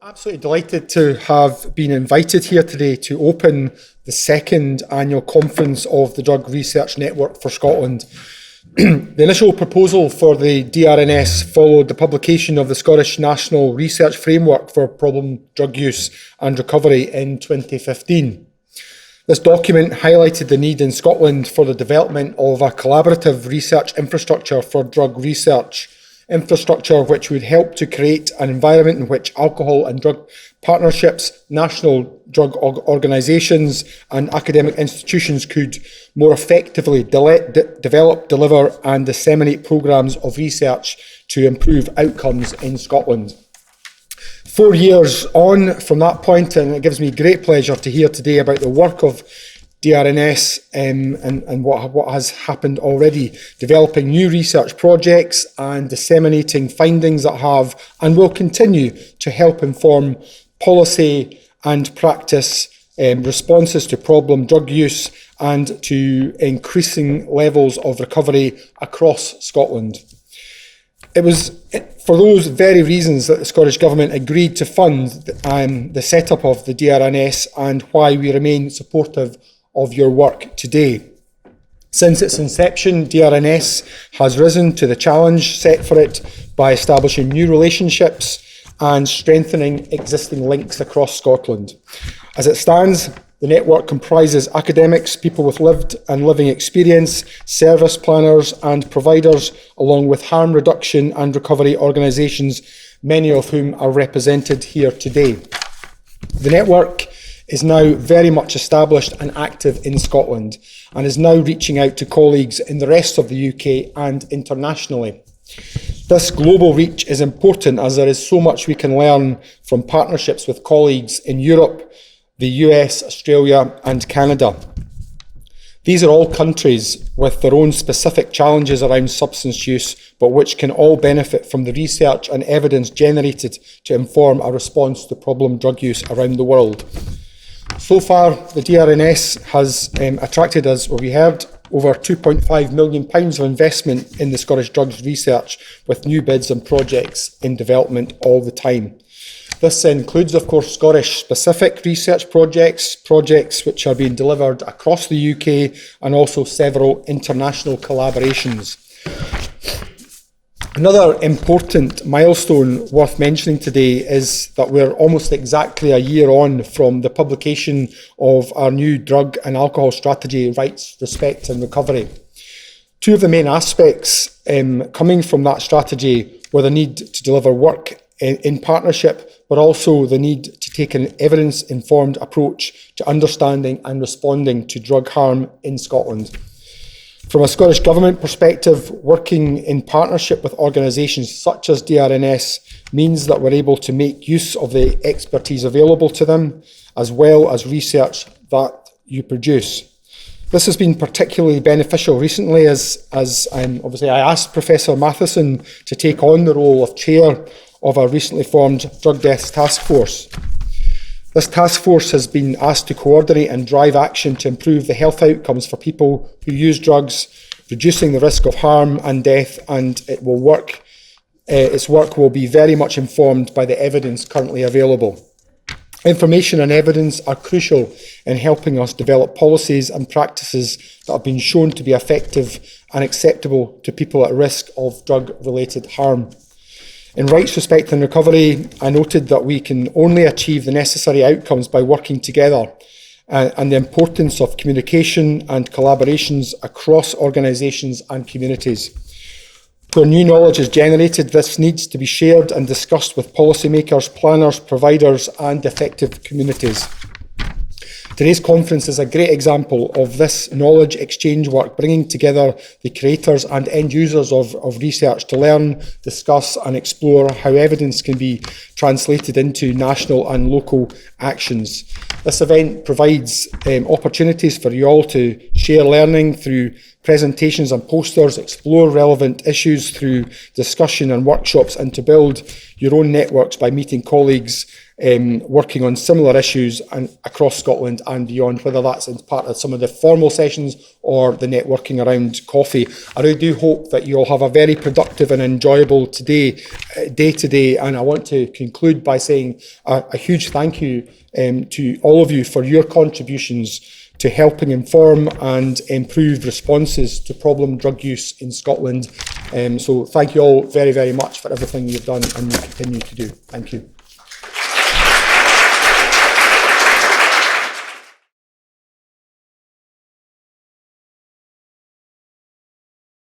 Absolutely delighted to have been invited here today to open the second annual conference of the Drug Research Network for Scotland. The initial proposal for the DRNS followed the publication of the Scottish National Research Framework for Problem Drug Use and Recovery in 2015. This document highlighted the need in Scotland for the development of a collaborative research infrastructure for drug research, infrastructure which would help to create an environment in which alcohol and drug partnerships, national drug organisations and academic institutions could more effectively develop, deliver and disseminate programmes of research to improve outcomes in Scotland. 4 years on from that point, and it gives me great pleasure to hear today about the work of DRNS and what has happened already, developing new research projects and disseminating findings that have and will continue to help inform policy and practice responses to problem drug use and to increasing levels of recovery across Scotland. It was for those very reasons that the Scottish Government agreed to fund the setup of the DRNS and why we remain supportive of your work today. Since its inception, DRNS has risen to the challenge set for it by establishing new relationships and strengthening existing links across Scotland. As it stands, the network comprises academics, people with lived and living experience, service planners and providers, along with harm reduction and recovery organisations, many of whom are represented here today. The network is now very much established and active in Scotland and is now reaching out to colleagues in the rest of the UK and internationally. This global reach is important as there is so much we can learn from partnerships with colleagues in Europe, the US, Australia and Canada. These are all countries with their own specific challenges around substance use, but which can all benefit from the research and evidence generated to inform a response to problem drug use around the world. So far, the DRNS has attracted, as we heard, over £2.5 million of investment in the Scottish drugs research, with new bids and projects in development all the time. This includes, of course, Scottish-specific research projects which are being delivered across the UK, and also several international collaborations. Another important milestone worth mentioning today is that we're almost exactly a year on from the publication of our new drug and alcohol strategy, Rights, Respect and Recovery. Two of the main aspects coming from that strategy were the need to deliver work in partnership, but also the need to take an evidence-informed approach to understanding and responding to drug harm in Scotland. From a Scottish Government perspective, working in partnership with organisations such as DRNS means that we're able to make use of the expertise available to them, as well as research that you produce. This has been particularly beneficial recently as obviously I asked Professor Matheson to take on the role of chair of our recently formed Drug Deaths Task Force. This task force has been asked to coordinate and drive action to improve the health outcomes for people who use drugs, reducing the risk of harm and death, and its work will be very much informed by the evidence currently available. Information and evidence are crucial in helping us develop policies and practices that have been shown to be effective and acceptable to people at risk of drug-related harm. In Rights, Respect and Recovery, I noted that we can only achieve the necessary outcomes by working together, and the importance of communication and collaborations across organisations and communities. Where new knowledge is generated, this needs to be shared and discussed with policymakers, planners, providers and affected communities. Today's conference is a great example of this knowledge exchange work, bringing together the creators and end users of research to learn, discuss and explore how evidence can be translated into national and local actions. This event provides opportunities for you all to share learning through presentations and posters, explore relevant issues through discussion and workshops, and to build your own networks by meeting colleagues working on similar issues and across Scotland and beyond, whether that's as part of some of the formal sessions or the networking around coffee. I really do hope that you all have a very productive and enjoyable day today, and I want to conclude by saying a huge thank you to all of you for your contributions to helping inform and improve responses to problem drug use in Scotland. So thank you all very, very much for everything you've done and you continue to do. Thank you.